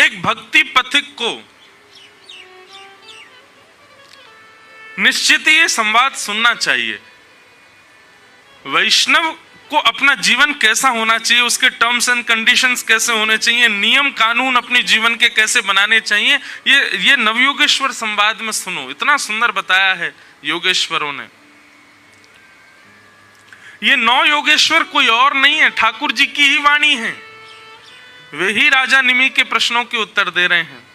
एक भक्ति पथिक को निश्चित ही ये संवाद सुनना चाहिए। वैष्णव को अपना जीवन कैसा होना चाहिए, उसके टर्म्स एंड कंडीशंस कैसे होने चाहिए, नियम कानून अपने जीवन के कैसे बनाने चाहिए, ये नवयोगेश्वर संवाद में सुनो। इतना सुंदर बताया है योगेश्वरों ने। ये 9 योगेश्वर कोई और नहीं है, ठाकुर जी की ही वाणी है। वे ही राजा निमि के प्रश्नों के उत्तर दे रहे हैं।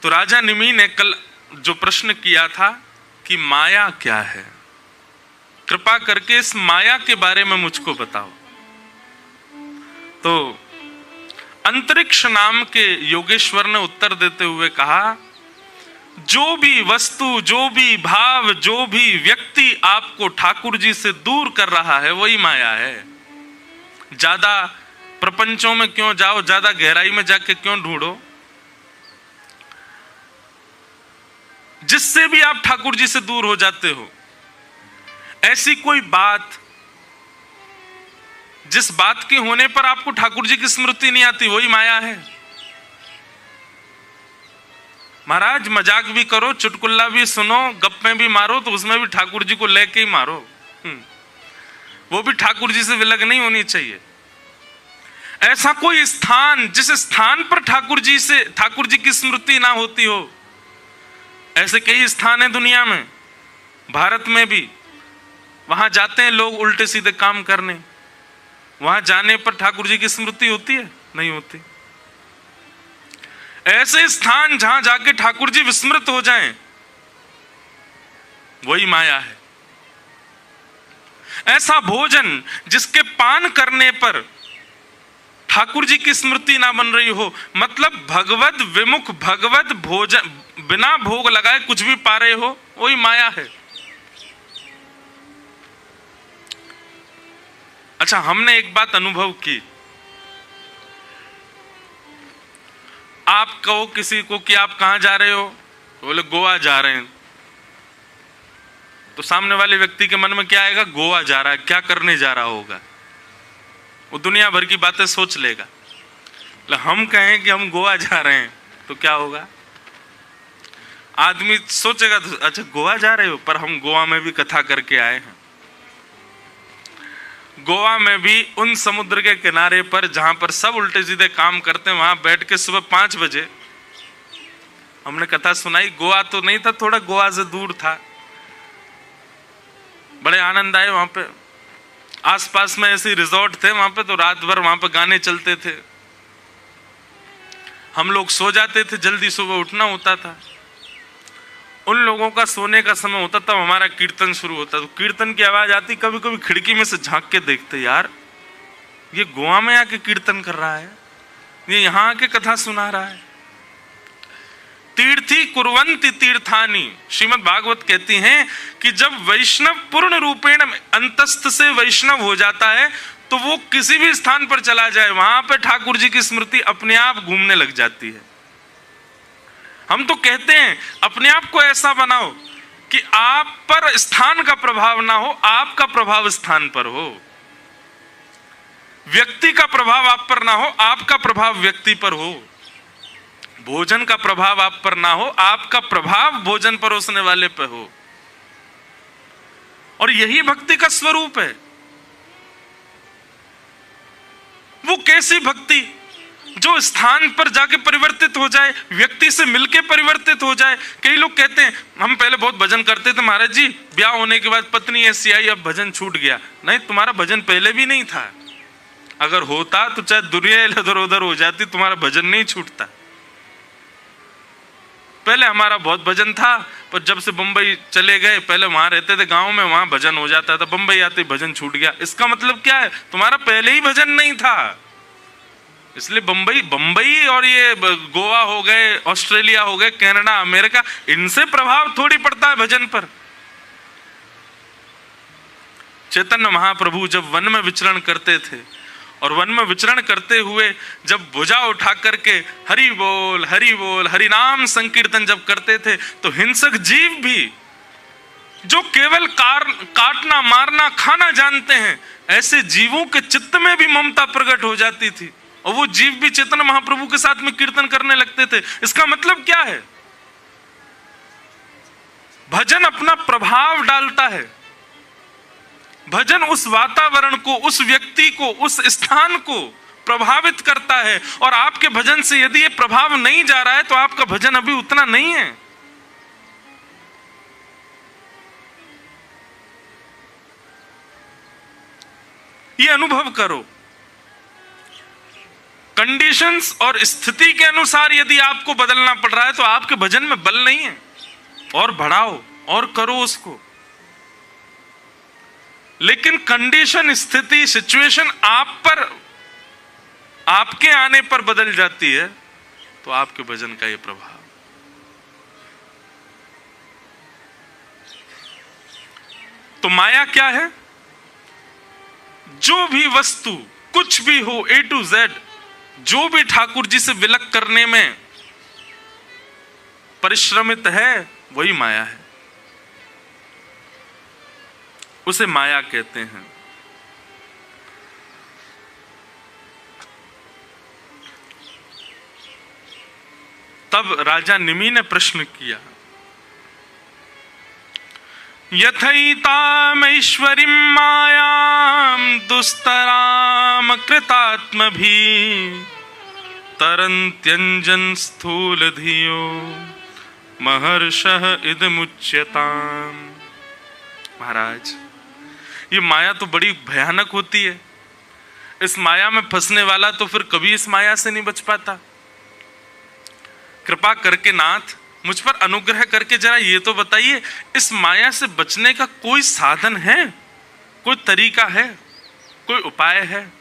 तो राजा निमि ने कल जो प्रश्न किया था कि माया क्या है, कृपा करके इस माया के बारे में मुझको बताओ। तो अंतरिक्ष नाम के योगेश्वर ने उत्तर देते हुए कहा, जो भी वस्तु, जो भी भाव, जो भी व्यक्ति आपको ठाकुर जी से दूर कर रहा है वही माया है। ज्यादा प्रपंचों में क्यों जाओ, ज्यादा गहराई में जाके क्यों ढूंढो। जिससे भी आप ठाकुर जी से दूर हो जाते हो, ऐसी कोई बात जिस बात के होने पर आपको ठाकुर जी की स्मृति नहीं आती वही माया है। महाराज मजाक भी करो, चुटकुल्ला भी सुनो, गप्पे भी मारो, तो उसमें भी ठाकुर जी को लेके ही मारो। वो भी ठाकुर जी से विलग नहीं होनी चाहिए। ऐसा कोई स्थान जिस स्थान पर ठाकुर जी की स्मृति ना होती हो, ऐसे कई स्थान है दुनिया में, भारत में भी। वहां जाते हैं लोग उल्टे सीधे काम करने, वहां जाने पर ठाकुर जी की स्मृति होती है? नहीं होती। ऐसे स्थान जहां जाके ठाकुर जी विस्मृत हो जाएं, वही माया है। ऐसा भोजन जिसके पान करने पर ठाकुर जी की स्मृति ना बन रही हो, मतलब भगवत विमुख, भगवत भोजन बिना भोग लगाए कुछ भी पा रहे हो, वही माया है। अच्छा, हमने एक बात अनुभव की, आप कहो किसी को कि आप कहां जा रहे हो, बोले गोवा जा रहे हैं, तो सामने वाले व्यक्ति के मन में क्या आएगा? गोवा जा रहा है, क्या करने जा रहा होगा? वो दुनिया भर की बातें सोच लेगा। हम कहें कि हम गोवा जा रहे हैं तो क्या होगा? आदमी सोचेगा अच्छा गोवा जा रहे हो, पर हम गोवा में भी कथा करके आए हैं। गोवा में भी उन समुद्र के किनारे पर जहां पर सब उल्टे सीधे काम करते हैं, वहां बैठ के सुबह 5 बजे हमने कथा सुनाई। गोवा तो नहीं था, थोड़ा गोवा से दूर था। बड़े आनंद आए। वहां पे आसपास में ऐसे रिजॉर्ट थे, वहां पे तो रात भर वहां पे गाने चलते थे। हम लोग सो जाते थे, जल्दी सुबह उठना होता था। उन लोगों का सोने का समय होता था, हमारा कीर्तन शुरू होता। तो कीर्तन की आवाज आती, कभी कभी खिड़की में से झांक के देखते, यार ये गोवा में आके कीर्तन कर रहा है, ये यहां आके कथा सुना रहा है। तीर्थी कुर्वन्ति तीर्थानि, श्रीमद् भागवत कहती हैं कि जब वैष्णव पूर्ण रूपेण अंतस्थ से वैष्णव हो जाता है, तो वो किसी भी स्थान पर चला जाए, वहां पे ठाकुर जी की स्मृति अपने आप घूमने लग जाती है। हम तो कहते हैं अपने आप को ऐसा बनाओ कि आप पर स्थान का प्रभाव ना हो, आपका प्रभाव स्थान पर हो। व्यक्ति का प्रभाव आप पर ना हो, आपका प्रभाव व्यक्ति पर हो। भोजन का प्रभाव आप पर ना हो, आपका प्रभाव भोजन परोसने वाले पर हो। और यही भक्ति का स्वरूप है। वो कैसी भक्ति जो स्थान पर जाके परिवर्तित हो जाए, व्यक्ति से मिलके परिवर्तित हो जाए। कई लोग कहते हैं हम पहले बहुत भजन करते थे महाराज जी, ब्याह होने के बाद पत्नी ऐसी आई, अब भजन छूट गया। नहीं, तुम्हारा भजन पहले भी नहीं था। अगर होता तो चाहे दुनिया इधर उधर हो जाती, तुम्हारा भजन नहीं छूटता। पहले हमारा बहुत भजन था, पर जब से बंबई चले गए, पहले वहां रहते थे गांव में, वहां भजन हो जाता था, बंबई आते भजन छूट गया। इसका मतलब क्या है? तुम्हारा पहले ही भजन नहीं था, इसलिए बंबई और ये गोवा हो गए, ऑस्ट्रेलिया हो गए, कनाडा, अमेरिका, इनसे प्रभाव थोड़ी पड़ता है भजन पर। चैतन्य महाप्रभु जब वन में विचरण करते थे, और वन में विचरण करते हुए जब भुजा उठा करके हरि बोल हरि नाम संकीर्तन जब करते थे, तो हिंसक जीव भी जो केवल काटना मारना खाना जानते हैं, ऐसे जीवों के चित्त में भी ममता प्रकट हो जाती थी। और वो जीव भी चैतन्य महाप्रभु के साथ में कीर्तन करने लगते थे। इसका मतलब क्या है? भजन अपना प्रभाव डालता है। भजन उस वातावरण को, उस व्यक्ति को, उस स्थान को प्रभावित करता है। और आपके भजन से यदि ये प्रभाव नहीं जा रहा है तो आपका भजन अभी उतना नहीं है। ये अनुभव करो। कंडीशंस और स्थिति के अनुसार यदि आपको बदलना पड़ रहा है तो आपके भजन में बल नहीं है। और बढ़ाओ और करो उसको। लेकिन कंडीशन, स्थिति, सिचुएशन आप पर, आपके आने पर बदल जाती है तो आपके भजन का ये प्रभाव। तो माया क्या है? जो भी वस्तु, कुछ भी हो, A to Z, जो भी ठाकुर जी से विलक करने में परिश्रमित है वही माया है। उसे माया कहते हैं। तब राजा निमि ने प्रश्न किया, यथैतामैश्वरीं मायां दुस्तराम कृतात्मभिः तरन्त्यञ्जन स्थूल धियो महर्षः इदमुच्यताम्। महाराज, ये माया तो बड़ी भयानक होती है। इस माया में फंसने वाला तो फिर कभी इस माया से नहीं बच पाता। कृपा करके नाथ मुझ पर अनुग्रह करके जरा ये तो बताइए, इस माया से बचने का कोई साधन है, कोई तरीका है, कोई उपाय है?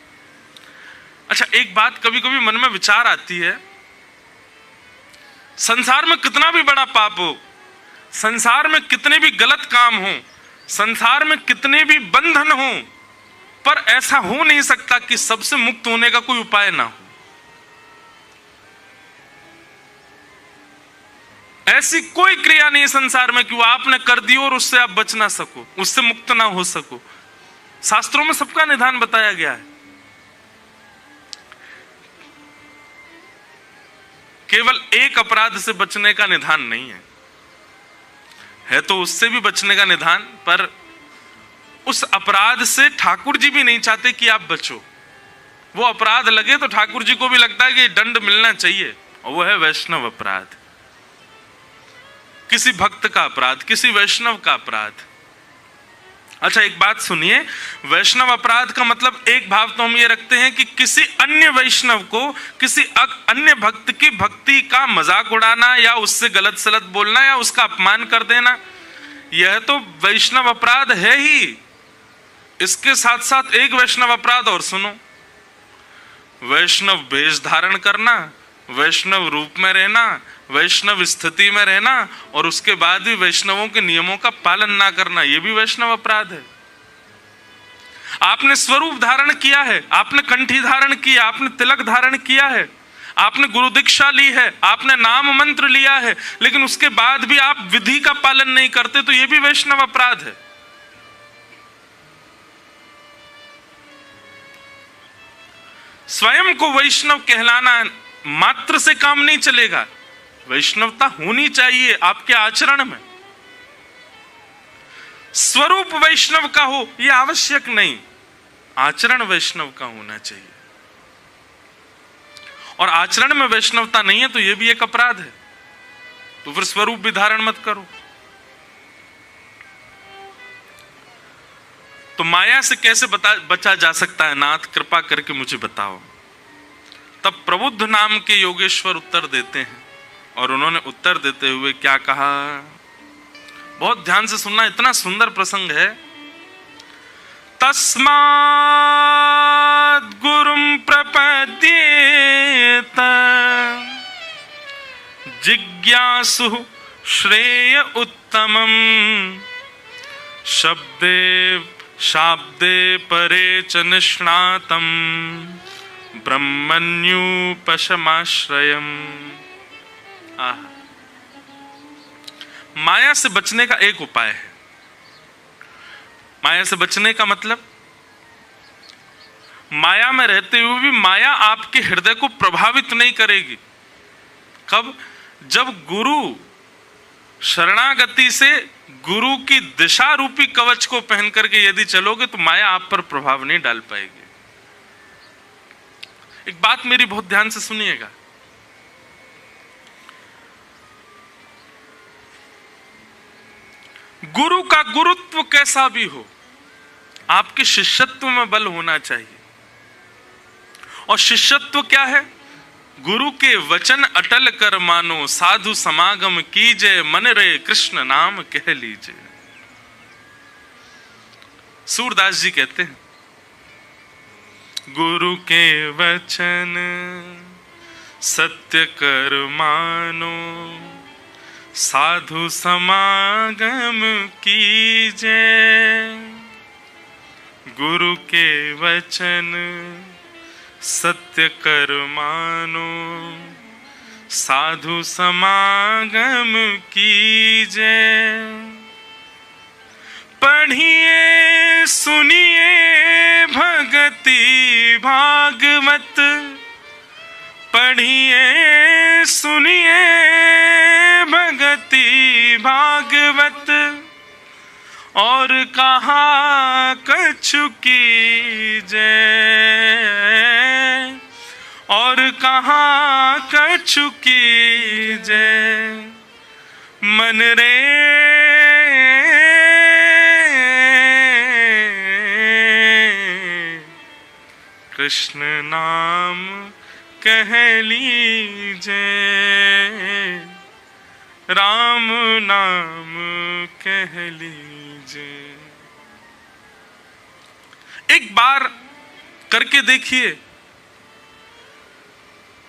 अच्छा, एक बात कभी कभी मन में विचार आती है, संसार में कितना भी बड़ा पाप हो, संसार में कितने भी गलत काम हो, संसार में कितने भी बंधन हो, पर ऐसा हो नहीं सकता कि सबसे मुक्त होने का कोई उपाय ना हो। ऐसी कोई क्रिया नहीं संसार में कि वो आपने कर दी और उससे आप बच ना सको, उससे मुक्त ना हो सको। शास्त्रों में सबका निदान बताया गया है। केवल एक अपराध से बचने का निदान नहीं है तो उससे भी बचने का निदान, पर उस अपराध से ठाकुर जी भी नहीं चाहते कि आप बचो। वो अपराध लगे तो ठाकुर जी को भी लगता है कि दंड मिलना चाहिए, और वो है वैष्णव अपराध। किसी भक्त का अपराध, किसी वैष्णव का अपराध। अच्छा, एक बात सुनिए, वैष्णव अपराध का मतलब एक भाव तो हम ये रखते हैं कि किसी अन्य वैष्णव को, किसी अन्य भक्त की भक्ति का मजाक उड़ाना या उससे गलत सलत बोलना या उसका अपमान कर देना, यह तो वैष्णव अपराध है ही। इसके साथ साथ एक वैष्णव अपराध और सुनो, वैष्णव वेश धारण करना, वैष्णव रूप में रहना, वैष्णव स्थिति में रहना, और उसके बाद भी वैष्णवों के नियमों का पालन ना करना, यह भी वैष्णव अपराध है। आपने स्वरूप धारण किया है, आपने कंठी धारण किया, आपने तिलक धारण किया है, आपने गुरु दीक्षा ली है, आपने नाम मंत्र लिया है, लेकिन उसके बाद भी आप विधि का पालन नहीं करते, तो यह भी वैष्णव अपराध है। स्वयं को वैष्णव कहलाना मात्र से काम नहीं चलेगा, वैष्णवता होनी चाहिए आपके आचरण में। स्वरूप वैष्णव का हो यह आवश्यक नहीं, आचरण वैष्णव का होना चाहिए। और आचरण में वैष्णवता नहीं है तो यह भी एक अपराध है, तो फिर स्वरूप भी धारण मत करो। तो माया से कैसे बचा जा सकता है नाथ, कृपा करके मुझे बताओ। तब प्रबुद्ध नाम के योगेश्वर उत्तर देते हैं, और उन्होंने उत्तर देते हुए क्या कहा, बहुत ध्यान से सुनना, इतना सुंदर प्रसंग है। तस्माद् गुरुं प्रपद्येत जिज्ञासु श्रेय उत्तमं शब्दे शाब्दे परे च निष्णातं ब्रह्मण्युपशमाश्रयम्। माया से बचने का एक उपाय है। माया से बचने का मतलब, माया में रहते हुए भी माया आपके हृदय को प्रभावित नहीं करेगी। कब? जब गुरु शरणागति से गुरु की दिशा रूपी कवच को पहन करके यदि चलोगे तो माया आप पर प्रभाव नहीं डाल पाएगी। एक बात मेरी बहुत ध्यान से सुनिएगा। गुरु का गुरुत्व कैसा भी हो, आपके शिष्यत्व में बल होना चाहिए। और शिष्यत्व क्या है? गुरु के वचन अटल कर मानो, साधु समागम कीजे, मन रे कृष्ण नाम कह लीजिए। सूरदास जी कहते हैं, गुरु के वचन सत्य कर मानो, साधु समागम कीजे। गुरु के वचन सत्य कर मानो, साधु समागम कीजे। पढ़िए सुनिए भगति भागवत, पढ़िए सुनिए भगति भागवत, और कहा कछु कीजे, और कहा कछु कीजे। मन रे कृष्ण नाम कह लीजे, राम नाम कह लीजे। एक बार करके देखिए।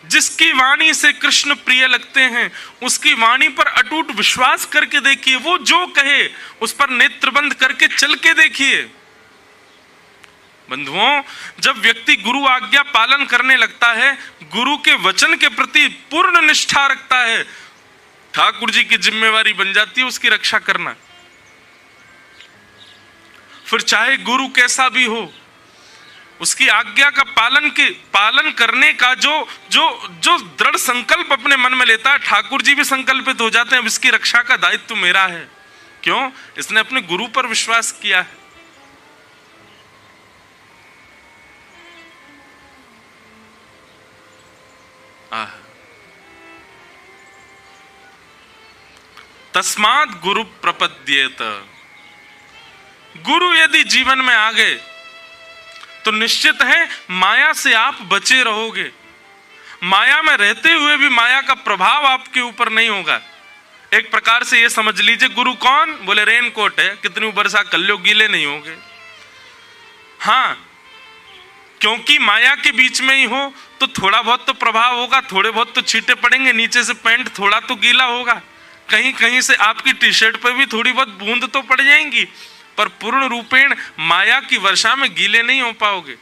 जिसकी वाणी से कृष्ण प्रिय लगते हैं उसकी वाणी पर अटूट विश्वास करके देखिए। वो जो कहे उस पर नेत्र बंद करके चल के देखिए। बंधुओं, जब व्यक्ति गुरु आज्ञा पालन करने लगता है, गुरु के वचन के प्रति पूर्ण निष्ठा रखता है, ठाकुर जी की जिम्मेवारी बन जाती है उसकी रक्षा करना। फिर चाहे गुरु कैसा भी हो, उसकी आज्ञा का पालन करने का जो दृढ़ संकल्प अपने मन में लेता है, ठाकुर जी भी संकल्पित हो जाते हैं, अब इसकी रक्षा का दायित्व मेरा है। क्यों? इसने अपने गुरु पर विश्वास किया है। तस्मात् गुरु प्रपद्येत। गुरु यदि जीवन में आ गए तो निश्चित है माया से आप बचे रहोगे। माया में रहते हुए भी माया का प्रभाव आपके ऊपर नहीं होगा। एक प्रकार से ये समझ लीजिए, गुरु कौन? बोले रेनकोट है, कितनी बरसा कर लो गीले नहीं होगे। हाँ, क्योंकि माया के बीच में ही हो तो थोड़ा बहुत तो प्रभाव होगा, थोड़े बहुत तो छींटे पड़ेंगे, नीचे से पैंट थोड़ा तो गीला होगा, कहीं कहीं से आपकी टी शर्ट पर भी थोड़ी बहुत बूंद तो पड़ जाएंगी, पर पूर्ण रूपेण माया की वर्षा में गीले नहीं हो पाओगे।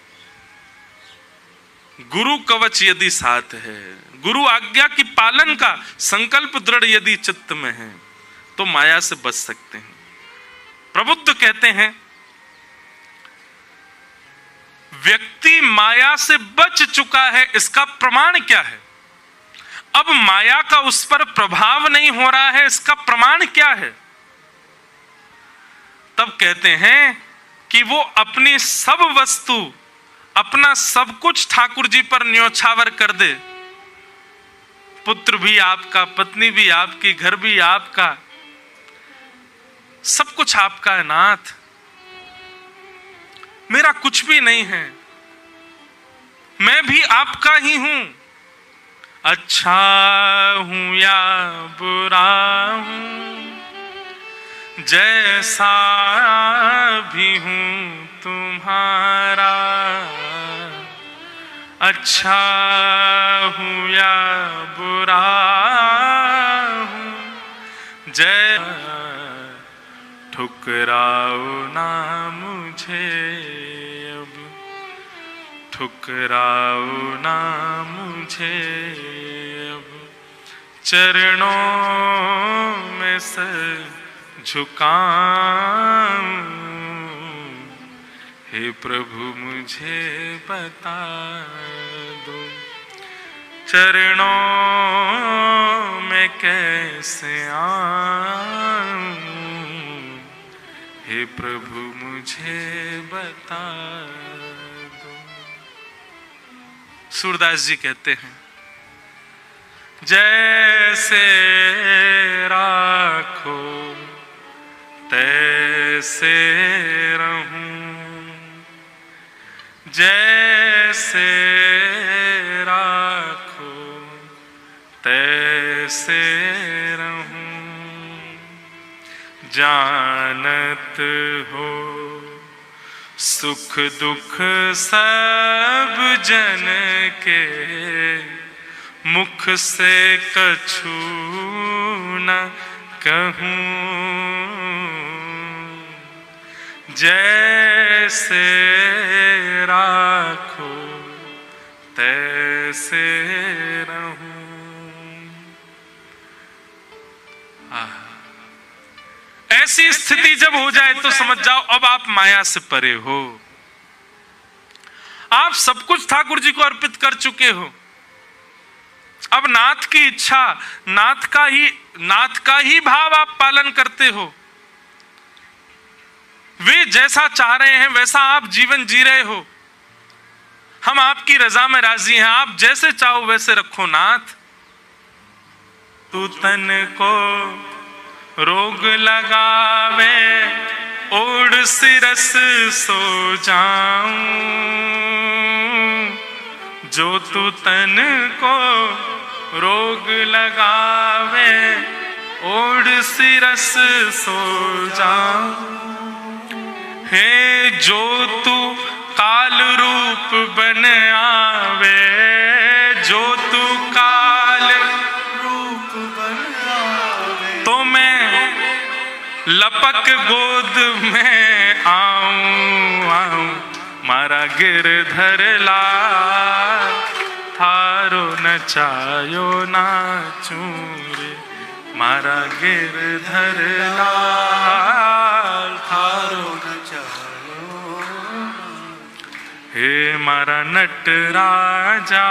गुरु कवच यदि साथ है, गुरु आज्ञा की पालन का संकल्प दृढ़ यदि चित्त में है, तो माया से बच सकते हैं। प्रबुद्ध कहते हैं, व्यक्ति माया से बच चुका है, इसका प्रमाण क्या है? अब माया का उस पर प्रभाव नहीं हो रहा है, इसका प्रमाण क्या है? तब कहते हैं कि वो अपनी सब वस्तु, अपना सब कुछ ठाकुर जी पर न्योछावर कर दे। पुत्र भी आपका, पत्नी भी आपकी, घर भी आपका, सब कुछ आपका है। नाथ, मेरा कुछ भी नहीं है, मैं भी आपका ही हूं। अच्छा हूं या बुरा हूं, जैसा भी हूं तुम्हारा। अच्छा हूं या बुरा हूं, जय ठुकराओ ना मुझे अब, ठुकराओ ना मुझे अब, चरणों में सर झुकाऊं हे प्रभु मुझे बता दो, चरणों में कैसे आऊं, हे प्रभु मुझे बता दो। सूरदास जी कहते हैं, जैसे राखो तैसे रहूं, जैसे राखो तैसे रहूं, जानत हो सुख दुख सब जन के, मुख से कछु न कहूं, जैसे राखो तैसे रहूं। ऐसी स्थिति जब हो जाए तो समझ जाओ अब आप माया से परे हो, आप सब कुछ ठाकुर जी को अर्पित कर चुके हो। अब नाथ की इच्छा, नाथ का ही भाव आप पालन करते हो। वे जैसा चाह रहे हैं वैसा आप जीवन जी रहे हो। हम आपकी रजा में राजी हैं, आप जैसे चाहो वैसे रखो नाथ। तू तन को रोग लगावे, ओढ़ सिरस सो जाऊं, जो तू तन को रोग लगावे, ओढ़ सिरस सो जाऊं, हे जो तू काल रूप बन आवे, जो तू काल रूप बन आवे, तो मैं लपक गोद में आऊं, मारा गिरधर लाल, थारो नचायो नाचूं रे, मारा गिरधर लाल, थारो नचायो, हे मारा नटराजा,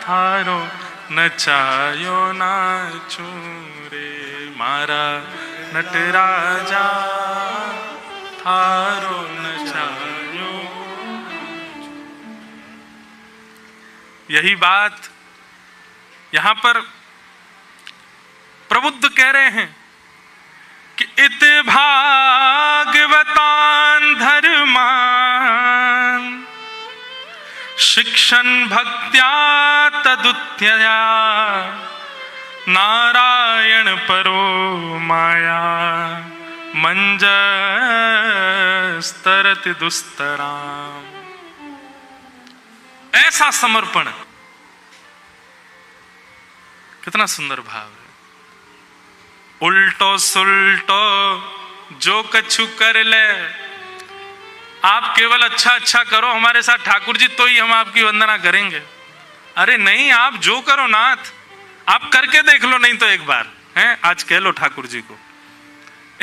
थारो नचायो नाचूं रे, मारा नटराजा, थारो नचायो। यही बात यहां पर प्रबुद्ध कह रहे हैं कि इत भागवतान धर्मान, शिक्षण भक्त्या तदुत्यया, नारायण परो माया, मंजस्तरति दुस्तराम। ऐसा समर्पण, कितना सुंदर भाव है। उल्टो सुल्टो जो कछु कर ले, आप केवल अच्छा अच्छा करो हमारे साथ ठाकुर जी, तो ही हम आपकी वंदना करेंगे। अरे नहीं, आप जो करो नाथ, आप करके देख लो, नहीं तो एक बार हैं, आज कह लो ठाकुर जी को,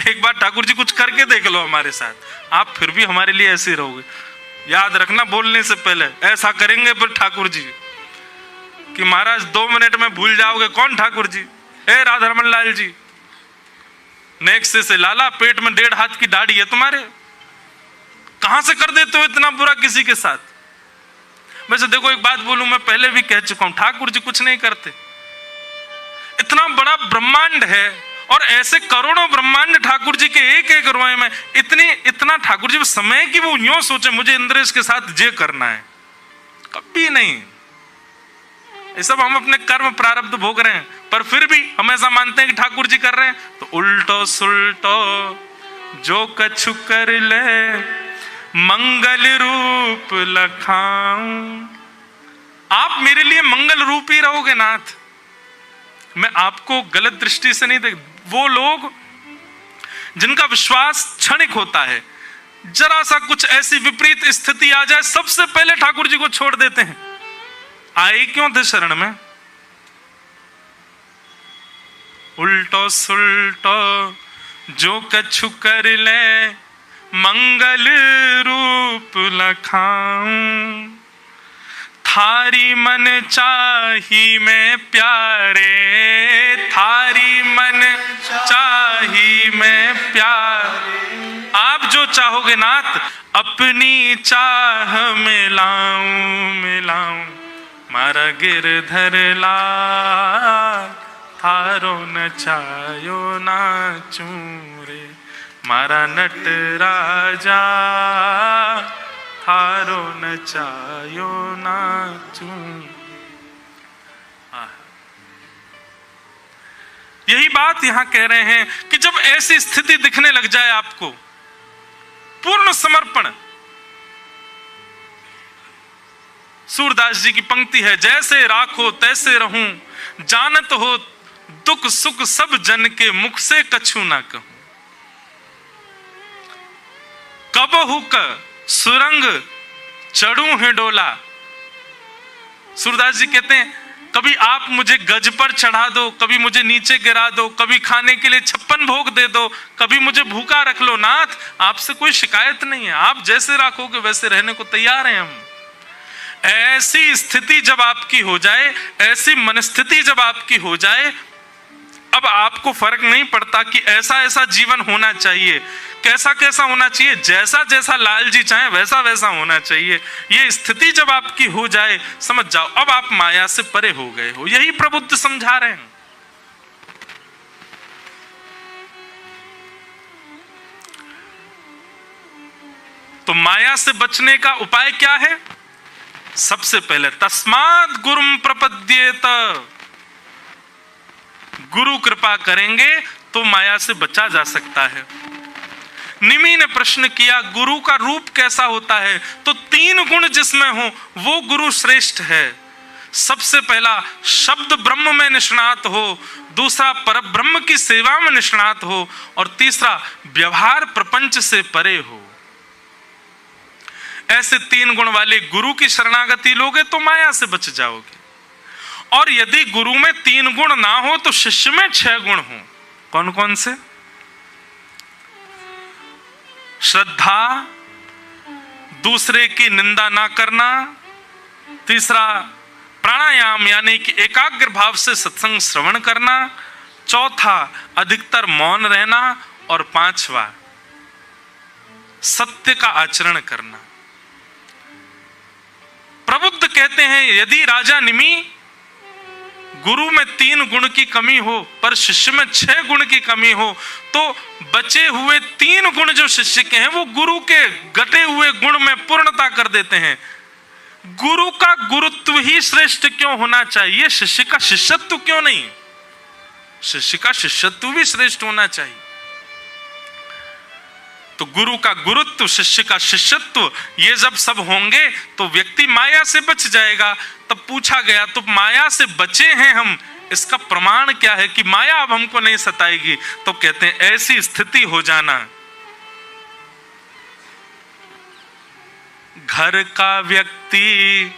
एक बार ठाकुर जी कुछ करके देख लो हमारे साथ, आप फिर भी हमारे लिए ऐसे ही रहोगे। याद रखना, बोलने से पहले ऐसा करेंगे फिर ठाकुर जी कि महाराज 2 मिनट में भूल जाओगे कौन ठाकुर जी। ए राधारमन लाल जी, नेक्स्ट से लाला, पेट में 1.5 हाथ की दाढ़ी है तुम्हारे, कहां से कर देते हो इतना बुरा किसी के साथ। वैसे देखो एक बात बोलूं, मैं पहले भी कह चुका हूं, ठाकुर जी कुछ नहीं करते। इतना बड़ा ब्रह्मांड है और ऐसे करोड़ों ब्रह्मांड ठाकुर जी के एक एक रोए में, इतना ठाकुर जी समय कि वो यूं सोचे मुझे इंद्रेश के साथ जे करना है, कभी नहीं। ये सब हम अपने कर्म प्रारब्ध भोग रहे हैं, पर फिर भी हम ऐसा मानते हैं कि ठाकुर जी कर रहे हैं। तो उल्टो सुल्टो जो कछु कर ले, मंगल रूप लखाऊं। आप मेरे लिए मंगल रूप ही रहोगे नाथ, मैं आपको गलत दृष्टि से नहीं देख। वो लोग जिनका विश्वास क्षणिक होता है, जरा सा कुछ ऐसी विपरीत स्थिति आ जाए, सबसे पहले ठाकुर जी को छोड़ देते हैं। आए क्यों थे शरण में? उल्टो सुल्टो जो कछु कर ले, मंगल रूप लखाऊं, थारी मन चाही मैं प्यारे, थारी मन चाही मैं प्यारे। आप जो चाहोगे नाथ अपनी चाह मिलाऊं मिलाऊं, मारा गिरधर लाल थारो नचायो नाचूं रे, मारा नट राजा थारो नचायो नाचूं। यही बात यहां कह रहे हैं कि जब ऐसी स्थिति दिखने लग जाए आपको, पूर्ण समर्पण। सूरदास जी की पंक्ति है, जैसे राखो तैसे रहूं, जानत हो दुख सुख सब जन के, मुख से कछु ना कहूं। कबहु क सुरंग चढ़ूं है डोला। सूरदास जी कहते हैं, कभी आप मुझे गज पर चढ़ा दो, कभी मुझे नीचे गिरा दो, कभी खाने के लिए 56 भोग दे दो, कभी मुझे भूखा रख लो नाथ, आपसे कोई शिकायत नहीं है, आप जैसे रखोगे वैसे रहने को तैयार हैं हम। ऐसी स्थिति जब आपकी हो जाए, ऐसी मनस्थिति जब आपकी हो जाए, अब आपको फर्क नहीं पड़ता कि ऐसा ऐसा जीवन होना चाहिए, कैसा कैसा होना चाहिए, जैसा जैसा लाल जी चाहे वैसा वैसा होना चाहिए। ये स्थिति जब आपकी हो जाए, समझ जाओ अब आप माया से परे हो गए हो। यही प्रबुद्ध समझा रहे हैं। तो माया से बचने का उपाय क्या है? सबसे पहले तस्माद् गुरुम प्रपद्येत, गुरु कृपा करेंगे तो माया से बचा जा सकता है। निमि ने प्रश्न किया, गुरु का रूप कैसा होता है? तो 3 गुण जिसमें हो वो गुरु श्रेष्ठ है। सबसे पहला शब्द ब्रह्म में निष्णात हो, दूसरा परब्रह्म की सेवा में निष्णात हो, और तीसरा व्यवहार प्रपंच से परे हो। ऐसे 3 गुण वाले गुरु की शरणागति लोगे तो माया से बच जाओगे। और यदि गुरु में 3 गुण ना हो तो शिष्य में 6 गुण हो। कौन कौन से? श्रद्धा, दूसरे की निंदा ना करना, तीसरा प्राणायाम यानी कि एकाग्र भाव से सत्संग श्रवण करना, चौथा अधिकतर मौन रहना, और 5वां सत्य का आचरण करना। प्रबुद्ध कहते हैं, यदि राजा निमि गुरु में 3 गुण की कमी हो पर शिष्य में 6 गुण की कमी हो, तो बचे हुए 3 गुण जो शिष्य के हैं वो गुरु के घटे हुए गुण में पूर्णता कर देते हैं। गुरु का गुरुत्व ही श्रेष्ठ क्यों होना चाहिए? शिष्य का शिष्यत्व क्यों नहीं? शिष्य का शिष्यत्व भी श्रेष्ठ होना चाहिए। तो गुरु का गुरुत्व, शिष्य का शिष्यत्व, ये जब सब होंगे तो व्यक्ति माया से बच जाएगा। तब पूछा गया, तो माया से बचे हैं हम, इसका प्रमाण क्या है कि माया अब हमको नहीं सताएगी? तो कहते हैं ऐसी स्थिति हो जाना, घर का व्यक्ति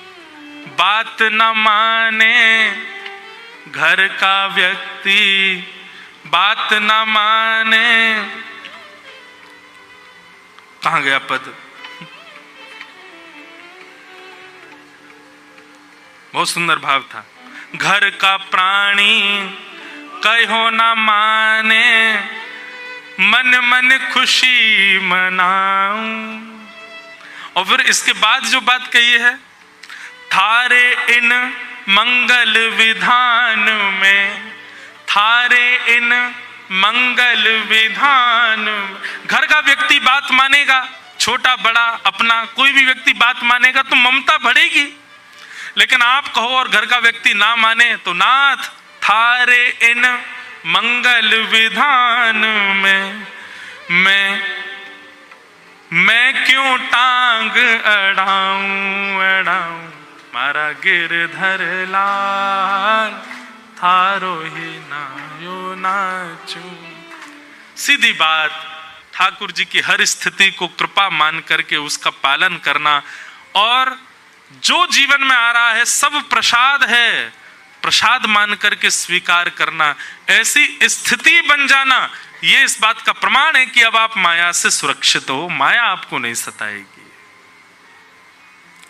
बात न माने, घर का व्यक्ति बात न माने। कहां गया पद? बहुत सुंदर भाव था। घर का प्राणी कहो ना माने, मन मन खुशी मनाऊं। और फिर इसके बाद जो बात कही है, थारे इन मंगल विधान में, थारे इन मंगल विधान। घर का व्यक्ति बात मानेगा, छोटा बड़ा अपना कोई भी व्यक्ति बात मानेगा तो ममता बढ़ेगी। लेकिन आप कहो और घर का व्यक्ति ना माने तो नाथ थारे इन मंगल विधान में मैं क्यों टांग अड़ाऊं अड़ाऊं, मारा गिरधर लाल थारो ही नायो नाचूं। सीधी बात, ठाकुर जी की हर स्थिति को कृपा मान करके उसका पालन करना, और जो जीवन में आ रहा है सब प्रसाद है, प्रसाद मान करके स्वीकार करना, ऐसी स्थिति बन जाना, ये इस बात का प्रमाण है कि अब आप माया से सुरक्षित हो, माया आपको नहीं सताएगी।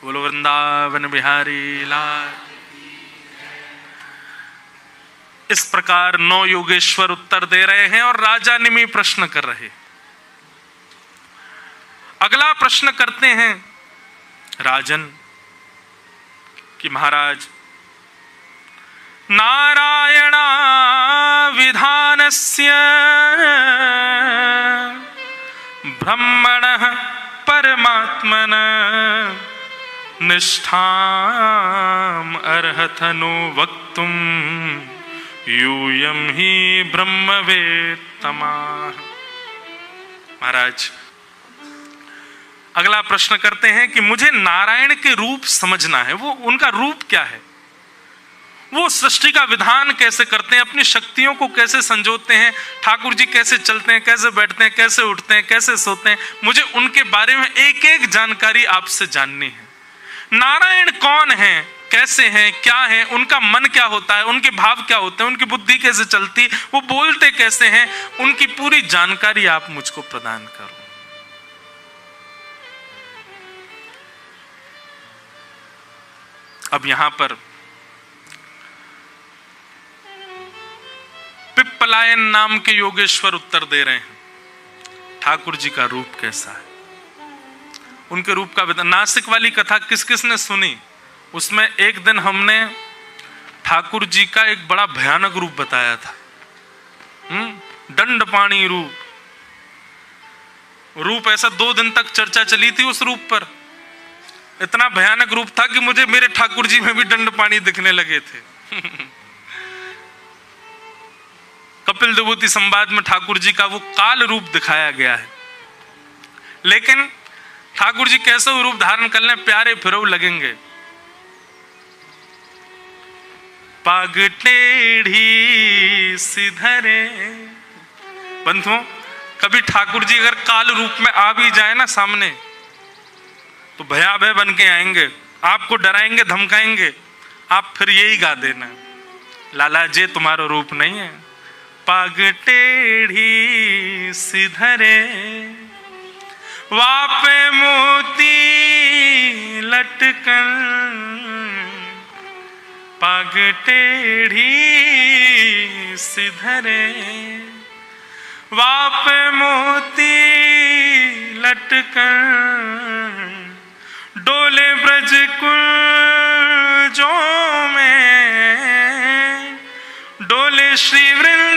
बोलो वृंदावन बिहारी लाल। इस प्रकार 9 योगेश्वर उत्तर दे रहे हैं और राजा निमि प्रश्न कर रहे। अगला प्रश्न करते हैं राजन कि महाराज, नारायणा विधानस्य ब्रह्मणः परमात्मन निष्ठाम अर्हतनो वक्तुम यूयम ही ब्रह्मवेत्तमा। महाराज अगला प्रश्न करते हैं कि मुझे नारायण के रूप समझना है, वो उनका रूप क्या है, वो सृष्टि का विधान कैसे करते हैं, अपनी शक्तियों को कैसे संजोते हैं, ठाकुर जी कैसे चलते हैं, कैसे बैठते हैं, कैसे उठते हैं, कैसे सोते हैं, मुझे उनके बारे में एक एक जानकारी आपसे जाननी है। नारायण कौन है, कैसे हैं, क्या है, उनका मन क्या होता है, उनके भाव क्या होते हैं, उनकी बुद्धि कैसे चलती, वो बोलते कैसे हैं, उनकी पूरी जानकारी आप मुझको प्रदान करो। अब यहां पर पिप्पलायन नाम के योगेश्वर उत्तर दे रहे हैं, ठाकुर जी का रूप कैसा है, उनके रूप का विधान। नासिक वाली कथा किस किसने सुनी, उसमें एक दिन हमने ठाकुर जी का एक बड़ा भयानक रूप बताया था, दंडपाणी रूप ऐसा 2 दिन तक चर्चा चली थी उस रूप पर। इतना भयानक रूप था कि मुझे मेरे ठाकुर जी में भी दंडपाणी दिखने लगे थे। कपिल विभूति संवाद में ठाकुर जी का वो काल रूप दिखाया गया है, लेकिन ठाकुर जी कैसे रूप धारण कर लें, प्यारे फिरो लगेंगे। पाग टेढ़ी सिधरे। बंधुओं, कभी ठाकुर जी अगर काल रूप में आ भी जाए ना सामने, तो भयाभय बन के आएंगे, आपको डराएंगे, धमकाएंगे, आप फिर यही गा देना, लाला जी तुम्हारा रूप नहीं है। पाग टेढ़ी सिधरे, वापे मोती लटकन, पाग टेढ़ी सिधरे, वापे मोती लटकन, डोले ब्रज कुंजों में, डोले श्री वृंदावन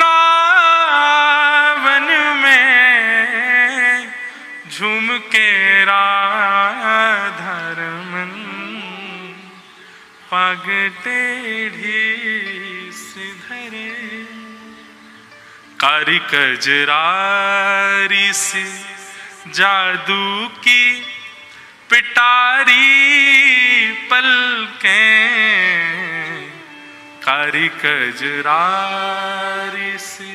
में, झूम के राधा रमन, पाग टेढ़ी सिधरे, कारी कजरारी सी जादू की पिटारी पलकें, कारी कजरारी सी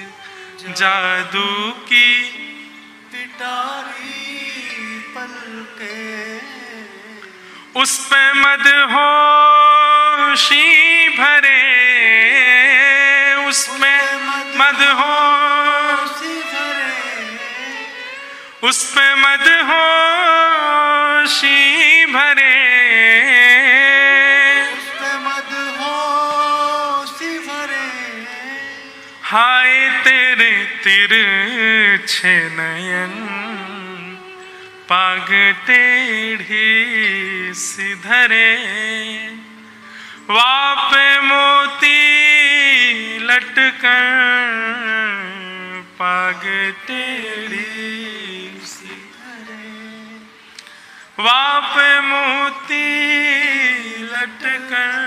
जादू की पिटारी पलकें, उस पे मदहोशी भरे, उसमें मदहोशी भरे, उस पे मदहोशी भरे, उस पे मदहोशी भरे, हाय तेरे तिरछे नयन, पाग टेढ़ी सिधरे, वापे मोती लटकन, पाग टेढ़ी सिधरे, वापे मोती लटकन।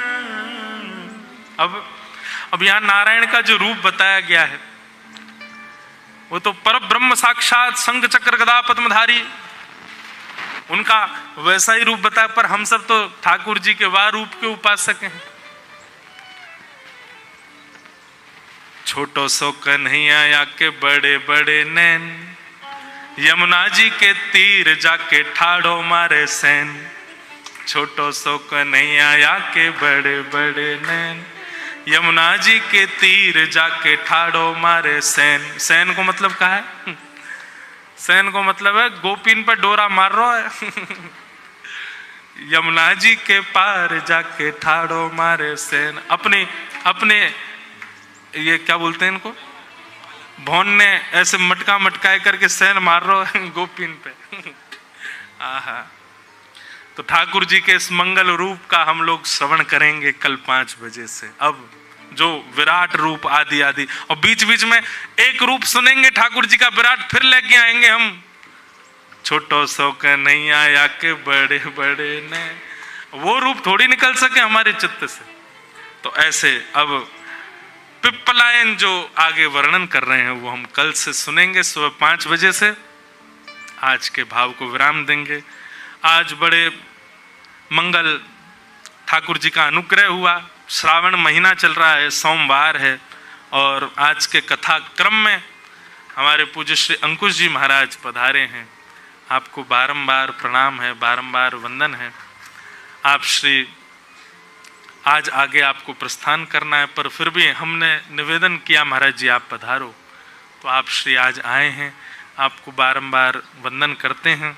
अब यहां नारायण का जो रूप बताया गया है, वो तो परब्रह्म साक्षात शंख चक्र गदा पद्मधारी, उनका वैसा ही रूप बताया, पर हम सब तो ठाकुर जी के वाह रूप के उपासक हैं। छोटो सो कन्हैया या के बड़े बड़े नैन, यमुना जी के तीर जाके ठाड़ो मारे सैन, छोटो सो कन्हैया या के बड़े बड़े नैन, यमुना जी के तीर जाके ठाड़ो मारे सैन। सैन को मतलब क्या है? सैन को मतलब है गोपीन पर डोरा मार रहा है। यमुना जी के पार जाके ठाड़ो मारे सैन। अपने अपने ये क्या बोलते हैं इनको, भौन ने ऐसे मटका मटकाए करके सैन मार रहा है गोपीन पे। आहा, तो ठाकुर जी के इस मंगल रूप का हम लोग श्रवण करेंगे कल 5 बजे से। अब जो विराट रूप आदि आदि, और बीच बीच में एक रूप सुनेंगे ठाकुर जी का विराट, फिर लेके आएंगे हम छोटो सो के नहीं आया के बड़े बड़े ने, वो रूप थोड़ी निकल सके हमारे चित्त से। तो ऐसे अब पिप्पलायन जो आगे वर्णन कर रहे हैं वो हम कल से सुनेंगे सुबह 5 बजे से। आज के भाव को विराम देंगे। आज बड़े मंगल ठाकुर जी का अनुग्रह हुआ। श्रावण महीना चल रहा है, सोमवार है, और आज के कथा क्रम में हमारे पूज्य श्री अंकुश जी महाराज पधारे हैं। आपको बारंबार प्रणाम है, बारंबार वंदन है। आप श्री आज आगे आपको प्रस्थान करना है, पर फिर भी हमने निवेदन किया महाराज जी आप पधारो, तो आप श्री आज आए हैं। आपको बारंबार वंदन करते हैं।